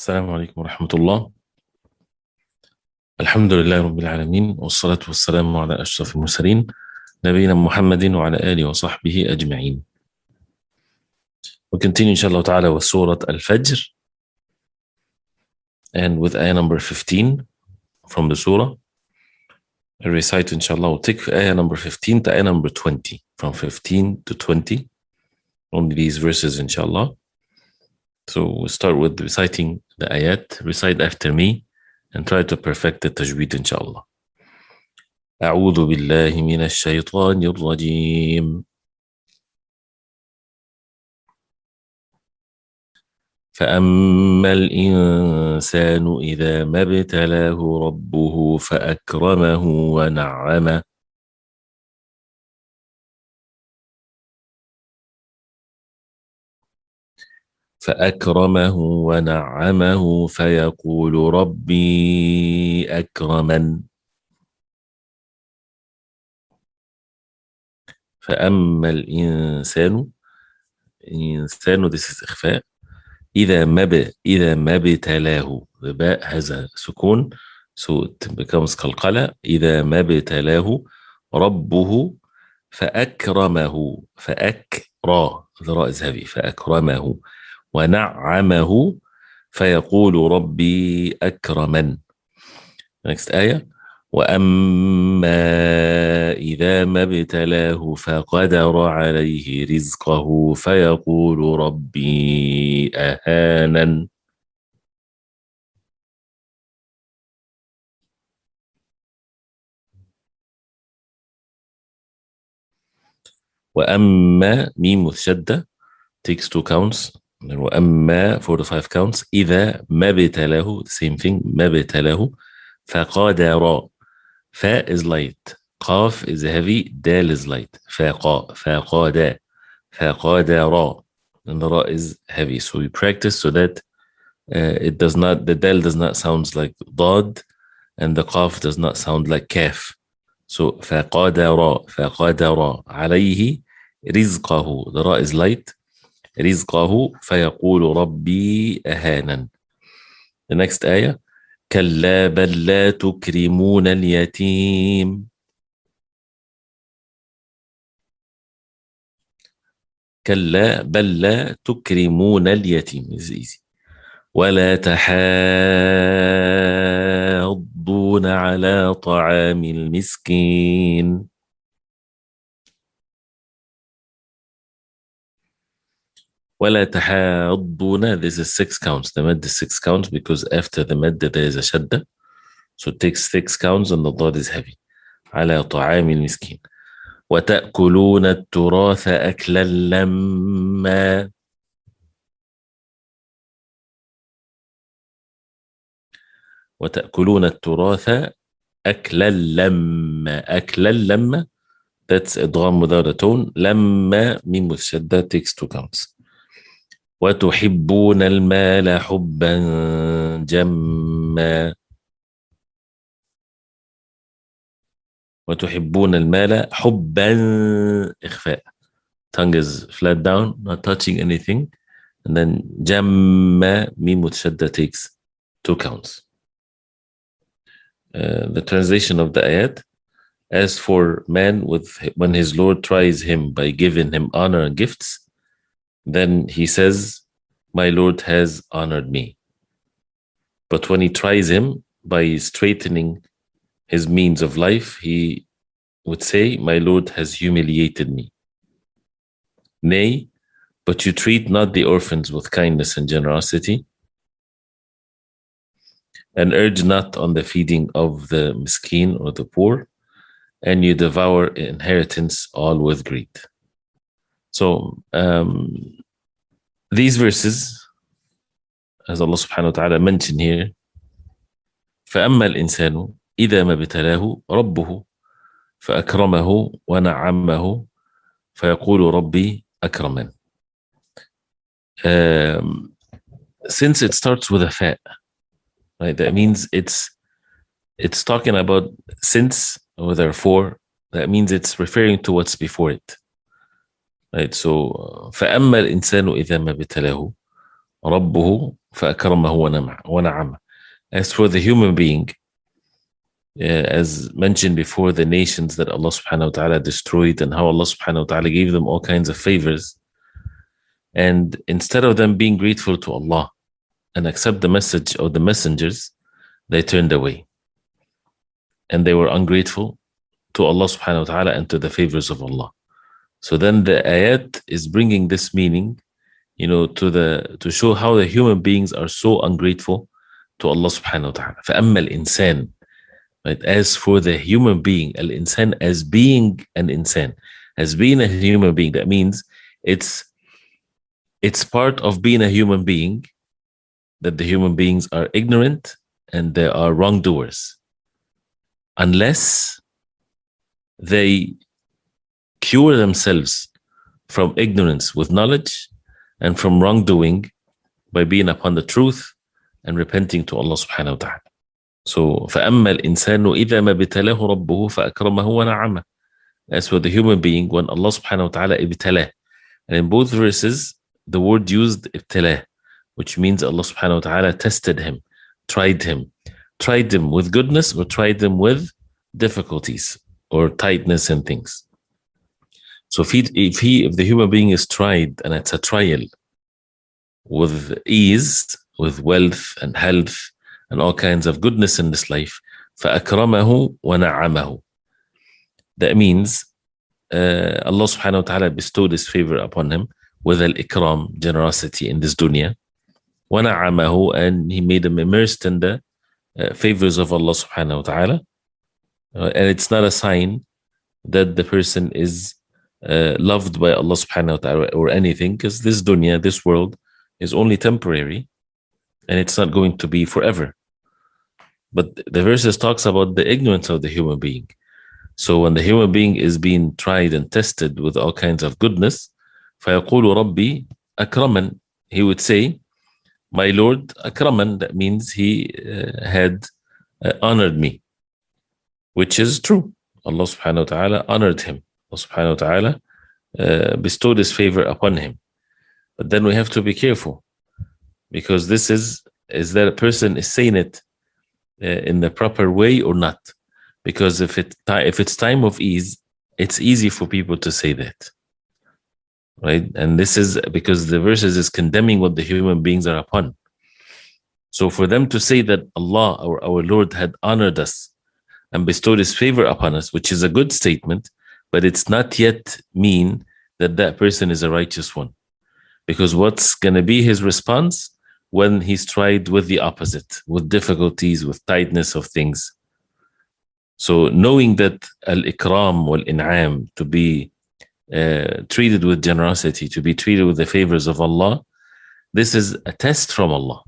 السلام عليكم ورحمة الله. الحمد لله رب العالمين، والصلاة والسلام على أشرف المرسلين نبينا محمد وعلى آله وصحبه أجمعين. We continue inshallah ta'ala with Surah Al-Fajr and with ayah number 15 from the Surah. I recite inshallah, we'll take ayah number 15 to ayah number 20, from 15 to 20, only these verses inshallah. So we'll start with reciting the ayat. Recite after me and try to perfect the tajweed inshallah. أعوذ بالله من الشيطان الرجيم. فأما الإنسان إذا ما ابتلاه ربه فأكرمه ونعمه فيقول ربي أكرمن. فأما الإنسان this is إخفاء. إذا ما ابتلاه, the باء has a سكون, so it becomes قلقلة. إذا ما ابتلاه ربه فأكرمه, the راء is heavy, فأكرمه ونعمه فيقول ربي أكرمن. next آية. وأما إذا ما ابتلاه فقدر عليه رزقه فيقول ربي أهانن. وأما ميم with شدة takes 2 counts. وأما 4 to 5 counts. إذا ما ابتلاه, same thing, ما ابتلاه. فقدر, fa is light, قاف is heavy, دال is light. فقدر, and the ra is heavy. So we practice so that it does not, the dal does not sound like dad, and the qaf does not sound like kaf. So فقدر عليه رزقه, the ra is light, رزقه فيقول ربي أهانن. The next ayah. كلا بل لا تكرمون اليتيم. كلا بل لا تكرمون اليتيم is easy. ولا تحاضون على طعام المسكين. ولا تحاضون, this is 6 counts. The mad is 6 counts because after the mad there is a shadda, so it takes 6 counts and the dad is heavy. على طعام المسكين. وتأكلون التراث أكلا لما. وتأكلون التراث أكلا لما, that's إدغام without a tone. لما ميم with شدة takes 2 counts. وتحبون المال حبا جما. وتحبون المال حبا, إخفاء, tongue is flat down, not touching anything, and then جما ميم with شدة takes 2 counts. The translation of the ayat. As for man, when his Lord tries him by giving him honor and gifts, then he says, my Lord has honored me. But when he tries him by straightening his means of life, he would say, my Lord has humiliated me. Nay, but you treat not the orphans with kindness and generosity, and urge not on the feeding of the miskin or the poor, and you devour inheritance all with greed. So these verses, as Allah subhanahu wa ta'ala mentioned here, فأما الإنسان إذا ما ابتلاه ربه فأكرمه ونعمه فيقول ربي أكرمن. Since it starts with a fa, right, that means it's talking about since, or therefore, that means it's referring to what's before it. Right, so فأما الإنسان إذا ما ابتلاه ربه, فأكرمه ونعمه. As for the human being, as mentioned before, the nations that Allah subhanahu wa ta'ala destroyed and how Allah subhanahu wa ta'ala gave them all kinds of favors. And instead of them being grateful to Allah and accept the message of the messengers, they turned away. And they were ungrateful to Allah subhanahu wa ta'ala and to the favors of Allah. So then the ayat is bringing this meaning, to show how the human beings are so ungrateful to Allah subhanahu wa ta'ala. فَأَمَّا الْإِنسَانِ, right? As for the human being, al-insan, as being an insan, as being a human being, that means it's part of being a human being that the human beings are ignorant and they are wrongdoers, unless they cure themselves from ignorance with knowledge and from wrongdoing by being upon the truth and repenting to Allah subhanahu wa ta'ala. So, فَأَمَّا الْإِنسَانُ إِذَا مَا بِتَلَاهُ رَبُّهُ فَأَكْرَمَهُ وَنَعَمَهُ. As for the human being, when Allah subhanahu wa ta'ala ibtalah. And in both verses, the word used ibtalah, which means Allah subhanahu wa ta'ala tested him, tried him with goodness or tried him with difficulties or tightness and things. So if the human being is tried, and it's a trial with ease, with wealth and health and all kinds of goodness in this life, فَأَكْرَمَهُ وَنَعَمَهُ. That means Allah subhanahu wa ta'ala bestowed his favor upon him with al-ikram, generosity in this dunya. وَنَعَمَهُ, and he made him immersed in the favors of Allah subhanahu wa ta'ala. And it's not a sign that the person is loved by Allah subhanahu wa ta'ala or anything, because this dunya, this world, is only temporary and it's not going to be forever. But the verses talks about the ignorance of the human being. So when the human being is being tried and tested with all kinds of goodness, فَيَقُولُ رَبِّي أَكْرَمًا, he would say, my Lord akraman. That means he had honored me, which is true. Allah subhanahu wa ta'ala honored him. Allah subhanahu wa ta'ala bestowed his favor upon him. But then we have to be careful, because this is that a person is saying it in the proper way or not. Because if it's time of ease, it's easy for people to say that, right? And this is because the verses is condemning what the human beings are upon. So for them to say that Allah, our Lord, had honored us and bestowed his favor upon us, which is a good statement, but it's not yet mean that person is a righteous one. Because what's going to be his response when he's tried with the opposite, with difficulties, with tightness of things? So knowing that al-ikram wal-in'am, to be treated with generosity, to be treated with the favors of Allah, this is a test from Allah.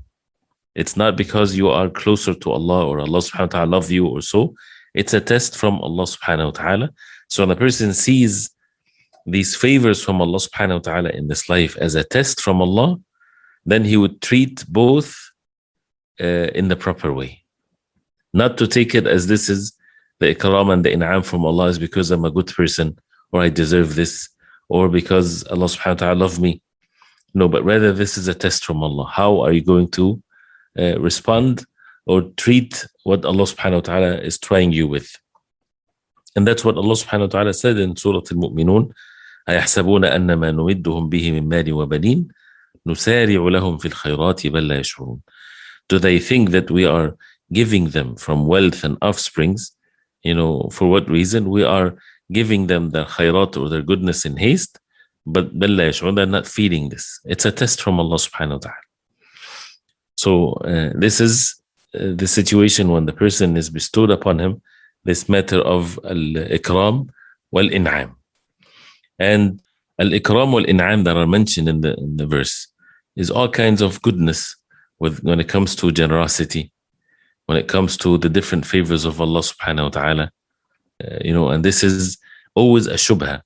It's not because you are closer to Allah or Allah subhanahu wa ta'ala love you or so. It's a test from Allah subhanahu wa ta'ala. So when a person sees these favors from Allah subhanahu wa ta'ala in this life as a test from Allah, then he would treat both in the proper way. Not to take it as this is the ikram and the in'am from Allah is because I'm a good person, or I deserve this, or because Allah subhanahu wa ta'ala love me. No, but rather this is a test from Allah. How are you going to respond or treat what Allah subhanahu wa ta'ala is trying you with? And that's what Allah subhanahu wa ta'ala said in Surah Al-Mu'minun, أَيَحْسَبُونَ أَنَّمَا نُمِدُّهُمْ بِهِ مِنْ مَالٍ وَبَنِينَ نُسَارِعُ لَهُمْ فِي الْخَيْرَاتِ بَلْ لَا يَشْعُرُونَ. Do they think that we are giving them from wealth and offsprings? For what reason? We are giving them their khairat or their goodness in haste, but بَلْ لَا يَشْعُرُونَ, they're not feeling this. It's a test from Allah subhanahu wa ta'ala. So this is the situation when the person is bestowed upon him this matter of al-ikram wal-in'am. And al-ikram wal-in'am that are mentioned in the verse is all kinds of goodness when it comes to generosity, when it comes to the different favors of Allah subhanahu wa ta'ala. And this is always a shubha,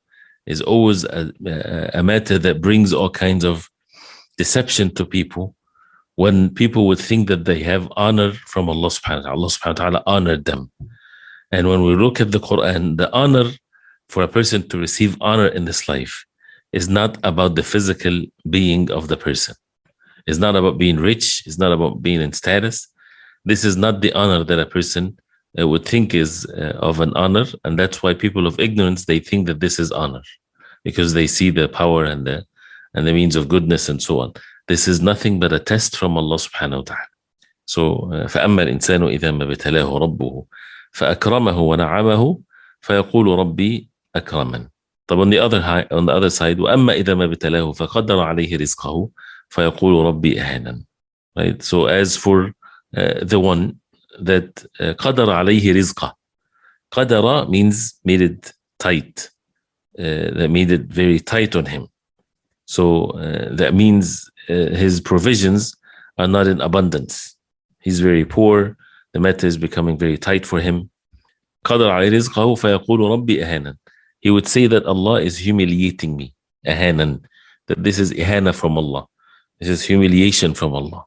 is always a matter that brings all kinds of deception to people, when people would think that they have honor from Allah subhanahu wa ta'ala. Allah subhanahu wa ta'ala honored them. And when we look at the Quran, the honor for a person to receive honor in this life is not about the physical being of the person. It's not about being rich. It's not about being in status. This is not the honor that a person would think is of an honor. And that's why people of ignorance, they think that this is honor because they see the power and the means of goodness and so on. This is nothing but a test from Allah subhanahu wa ta'ala. So فأما الإنسان إذا ما ابتلاه ربه فأكرمه ونعمه فيقول ربي أكرمن. طب on the other side وأما إذا ما ابتلاه فقدر عليه رزقه فيقول ربي أهانن. Right? So as for the one that قدر عليه رزقه, قدر means made it tight, that made it very tight on him. So that means his provisions are not in abundance. He's very poor. The matter is becoming very tight for him. قدر عليه رزقه فيقول ربي أهانن. He would say that Allah is humiliating me. أهانن. That this is ihana from Allah. This is humiliation from Allah.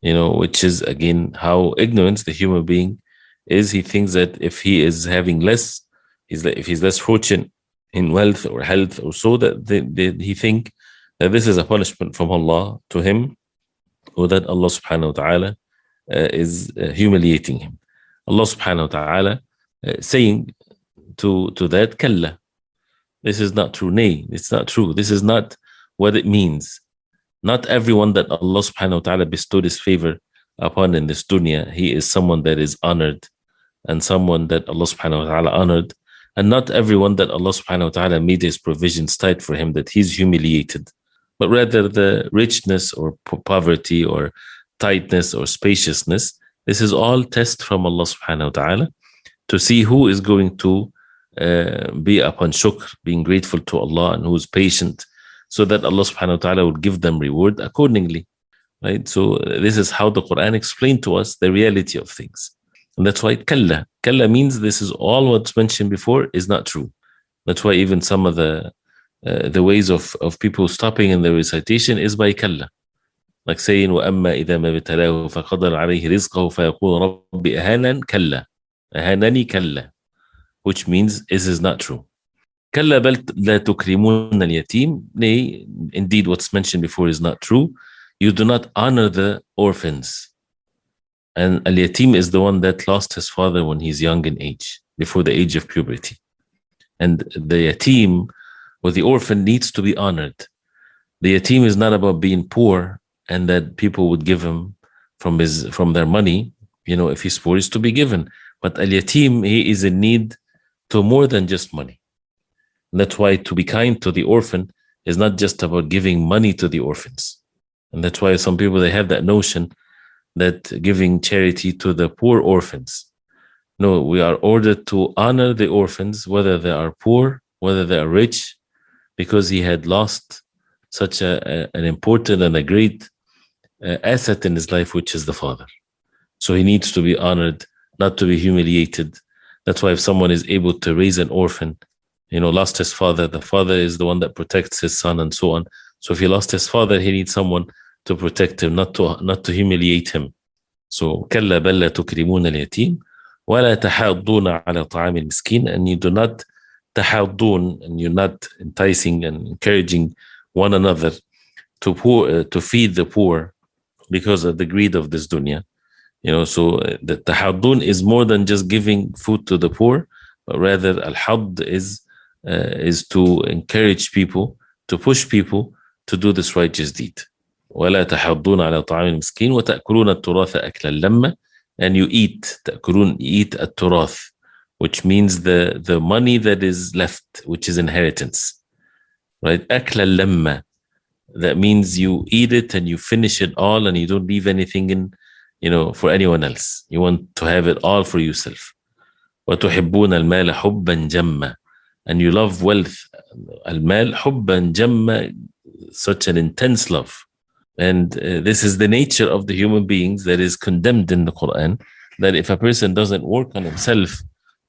Which is again how ignorance the human being is. He thinks that if he is having less, if he's less fortunate in wealth or health or so, that he think that this is a punishment from Allah to him, or that Allah subhanahu wa ta'ala is humiliating him. Allah subhanahu wa ta'ala saying to that, kalla. This is not true. Nay, it's not true. This is not what it means. Not everyone that Allah subhanahu wa ta'ala bestowed his favor upon in this dunya, he is someone that is honored and someone that Allah subhanahu wa ta'ala honored. And not everyone that Allah subhanahu wa ta'ala made his provisions tight for him, that he's humiliated. But rather the richness or poverty or tightness or spaciousness, this is all test from Allah subhanahu wa ta'ala to see who is going to be upon shukr, being grateful to Allah, and who is patient, so that Allah subhanahu wa ta'ala will give them reward accordingly. Right? So this is how the Quran explained to us the reality of things. And that's why kalla. Kalla means this is all what's mentioned before is not true. That's why even some of the ways of people stopping in the recitation is by kalla. Like saying, وَأَمَّا إِذَا مَا ابْتَلَاهُ فَقَدَرَ عَلَيْهِ رِزْقَهُ فَيَقُولُ رَبِّ أَهَانَنِ كَلَّا أَهَانَنِي كَلَّا, which means this is not true. كَلَّا بَلْ لَا تُكْرِمُونَ الْيَتِيمِ. Nay, indeed what's mentioned before is not true. You do not honor the orphans. And al-yatim is the one that lost his father when he's young in age, before the age of puberty. And the yatim, or the orphan, needs to be honored. The yatim is not about being poor and that people would give him from their money. If he's poor, is to be given. But al-yatim, he is in need to more than just money. And that's why to be kind to the orphan is not just about giving money to the orphans. And that's why some people, they have that notion that giving charity to the poor orphans. No, we are ordered to honor the orphans, whether they are poor, whether they are rich, because he had lost such an important and a great asset in his life, which is the father. So he needs to be honored, not to be humiliated. That's why if someone is able to raise an orphan, lost his father, the father is the one that protects his son and so on. So if he lost his father, he needs someone to protect him, not to humiliate him. So كلا بل لا تكرمون اليتيم ولا تحاضون على طعام المسكين, and you do not تحاضون, and you're not enticing and encouraging one another to feed the poor because of the greed of this dunya. So the tahadun is more than just giving food to the poor, but rather al-hadd is to encourage people, to push people to do this righteous deed. ولا تحضون على طعام المسكين وتأكلون التراث أكلا لما, and you eat التراث, which means the money that is left, which is inheritance, right? أكلا لما, that means you eat it and you finish it all and you don't leave anything in, for anyone else. You want to have it all for yourself. وتحبون المال حبا جما, and you love wealth, المال حبا جما, such an intense love. And this is the nature of the human beings that is condemned in the Quran, that if a person doesn't work on himself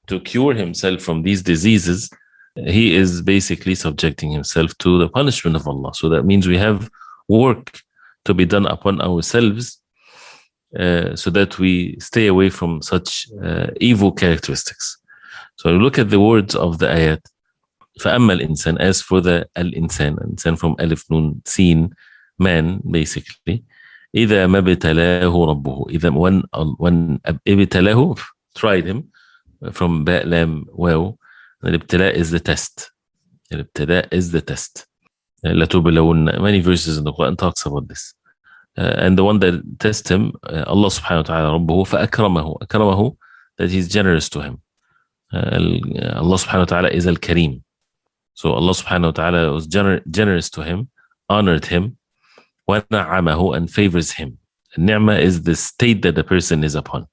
to cure himself from these diseases, he is basically subjecting himself to the punishment of Allah. So that means we have work to be done upon ourselves so that we stay away from such evil characteristics. So look at the words of the ayat. فَأَمَّا الْإِنسَانِ, as for the al-insan, insan from alif nun sin, man, basically. إذا ما ابتلاه ربه. إذا when ابتلاه, tried him, from باء لام واو. الابتلاء is the test. الابتلاء is the test. لتبلون, many verses in the Quran talks about this. And the one that tests him, Allah subhanahu wa ta'ala ربه فأكرمه. أكرمه, that he's generous to him. Allah subhanahu wa ta'ala is al-Kareem. So Allah subhanahu wa ta'ala was generous to him, honored him, وَنَعَمَهُ, and favors him. Ni'mah is the state that the person is upon.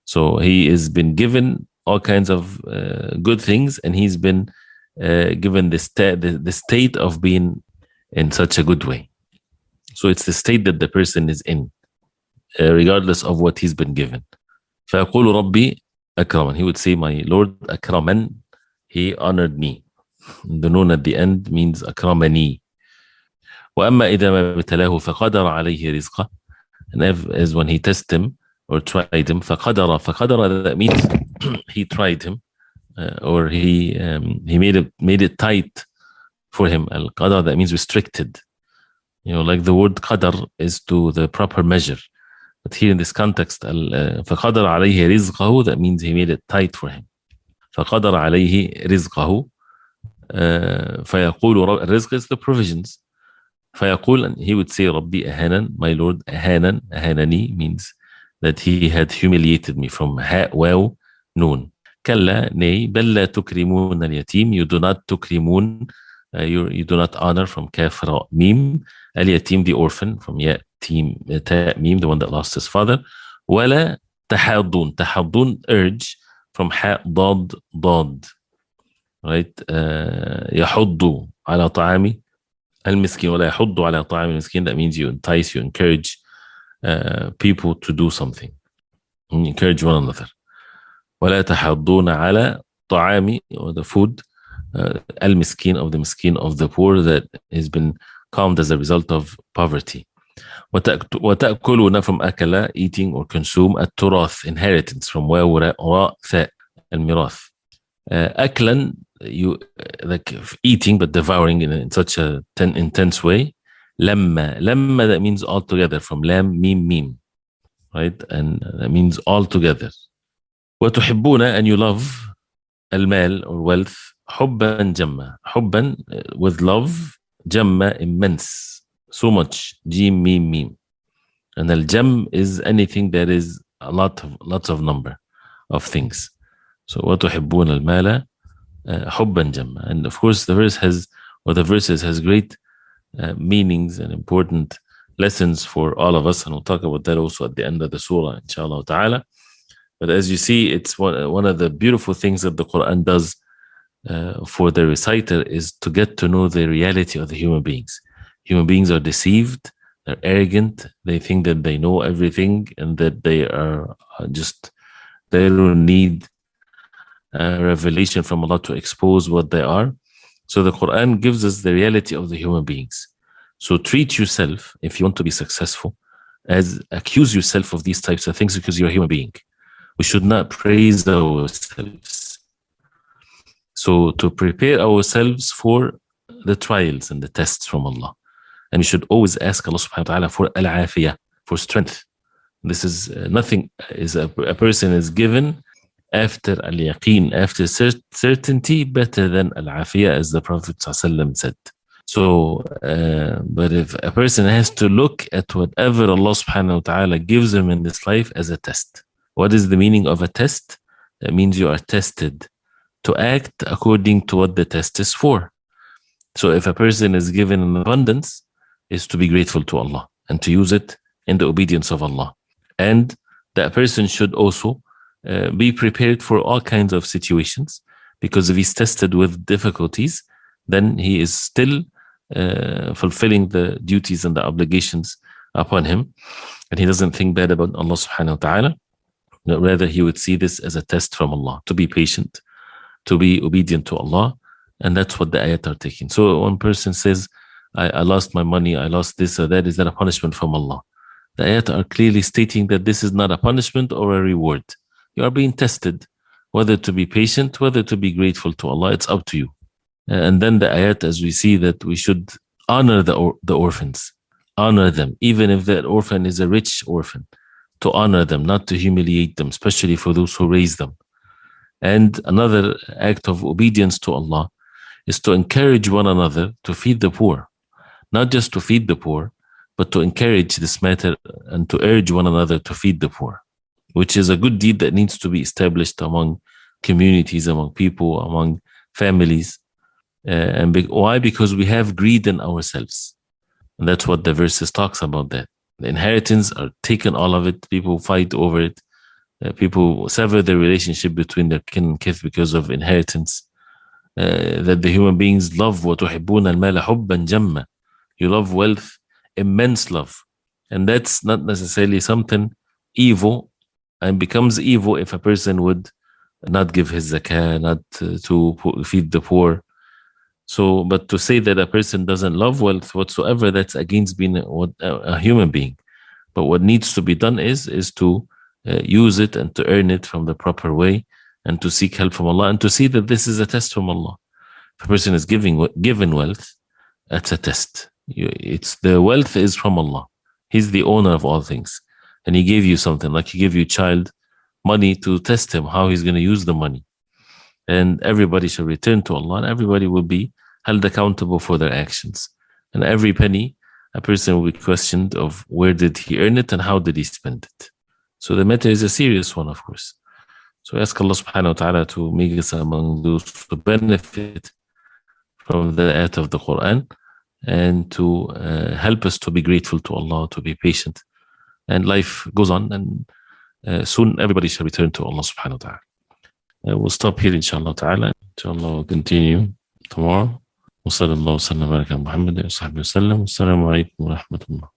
So he has been given all kinds of good things, and he's been given the state of being in such a good way. So it's the state that the person is in, regardless of what he's been given. فَيَقُولُ رَبِّي أَكْرَمًا. He would say, my Lord أَكْرَمًا, he honored me. The noon at the end means أكرمني. وأما إذا ما ابتلاه فقدر عليه رزقه. And as when he tested him or tried him, فقدر, that means he tried him, or he made it tight for him. Al-qadar, that means restricted. Like the word qadar is to the proper measure. But here in this context, فقدر عليه رزقه, that means he made it tight for him. فقدر عليه رزقه. فيقول, الرزق is the provisions. فيقول, and he would say, ربي أهانا, my Lord أهانا, أهانني means that he had humiliated me, from ha, waw, noon. كلا, nay, بل لا تكرمون اليتيم, you do not تكرمون, you do not honor, from kaf, ra, mim, اليتيم, the orphan, from ya, team, ta, mim, the one that lost his father. ولا تحاضون, تحاضون, urge, from ha, ضاد, ضاد, right? يحض على طعام المسكين, ولا يحض على طعام المسكين, that means you entice, you encourage people to do something, you encourage one another. ولا تحضون على طعام, or the food, المسكين, of the miskin, of the poor that has been calmed as a result of poverty. وتأكلون, from أكل, eating or consume, التراث, inheritance, from واو, راء, ثاء, الميراث. أكلا, you like eating but devouring in such a intense way. لما, that means all together, from lam, mim, mim, right? And that means all together. وتحبون, and you love, المال, or wealth, حبا جما, حبا, with love, جما, immense, so much, jim, mim, mim. And al-jam is anything that is lots of number of things. So وتحبون المال حبا جما. And of course the verses has great meanings and important lessons for all of us, and we'll talk about that also at the end of the surah, inshallah ta'ala. But as you see, it's one of the beautiful things that the Quran does for the reciter, is to get to know the reality of the human beings. Human beings are deceived, they're arrogant, they think that they know everything, and that they are they don't need revelation from Allah to expose what they are. So the Quran gives us the reality of the human beings. So treat yourself, if you want to be successful, as accuse yourself of these types of things, because you're a human being. We should not praise ourselves. So to prepare ourselves for the trials and the tests from Allah. And we should always ask Allah subhanahu wa ta'ala for al-afiyah, for strength. This is nothing, is a person is given after al-yaqeen, after certainty, better than al-afiyah, as the Prophet ﷺ said. So, but if a person has to look at whatever Allah subhanahu wa ta'ala gives him in this life as a test. What is the meaning of a test? That means you are tested to act according to what the test is for. So if a person is given an abundance, is to be grateful to Allah and to use it in the obedience of Allah. And that person should also be prepared for all kinds of situations, because if he's tested with difficulties, then he is still fulfilling the duties and the obligations upon him, and he doesn't think bad about Allah subhanahu wa ta'ala. Rather, he would see this as a test from Allah, to be patient, to be obedient to Allah, and that's what the ayat are taking. So one person says, I lost my money, I lost this or that, is that a punishment from Allah? The ayat are clearly stating that this is not a punishment or a reward. You are being tested, whether to be patient, whether to be grateful to Allah, it's up to you. And then the ayat, as we see, that we should honor the orphans. We should honor the orphans. And we should honor the widows. And we should honor the honor them, even if that orphan is a rich orphan, to honor them, not to humiliate them, especially for those who raise them. And another act of obedience to Allah is to encourage one another to feed the poor, not just to feed the poor, but to encourage this matter and to urge one another to feed the poor, which is a good deed that needs to be established among communities, among people, among families. Why? Because we have greed in ourselves. And that's what the verses talks about that. The inheritance are taken, all of it. People fight over it. People sever the relationship between their kin and kith because of inheritance. That the human beings love وَتُحِبُّونَ الْمَالَ حُبًّا جَمًّا. You love wealth, immense love. And that's not necessarily something evil, and becomes evil if a person would not give his zakah, not to feed the poor. So, but to say that a person doesn't love wealth whatsoever, that's against being a human being. But what needs to be done is to use it and to earn it from the proper way, and to seek help from Allah, and to see that this is a test from Allah. If a person is given wealth, that's a test. It's the wealth is from Allah. He's the owner of all things, and He gave you something, like He gave you child money to test him how he's going to use the money. And everybody shall return to Allah, and everybody will be held accountable for their actions. And every penny, a person will be questioned of where did he earn it and how did he spend it. So the matter is a serious one, of course. So ask Allah subhanahu wa ta'ala to make us among those who benefit from the ayat of the Quran, and to help us to be grateful to Allah, to be patient. And life goes on, and soon everybody shall return to Allah subhanahu wa ta'ala. We'll stop here, inshallah ta'ala. Inshallah, we'll continue tomorrow. وصلى الله وسلم وبارك على محمد وصحبه وسلم. والسلام عليكم ورحمة الله.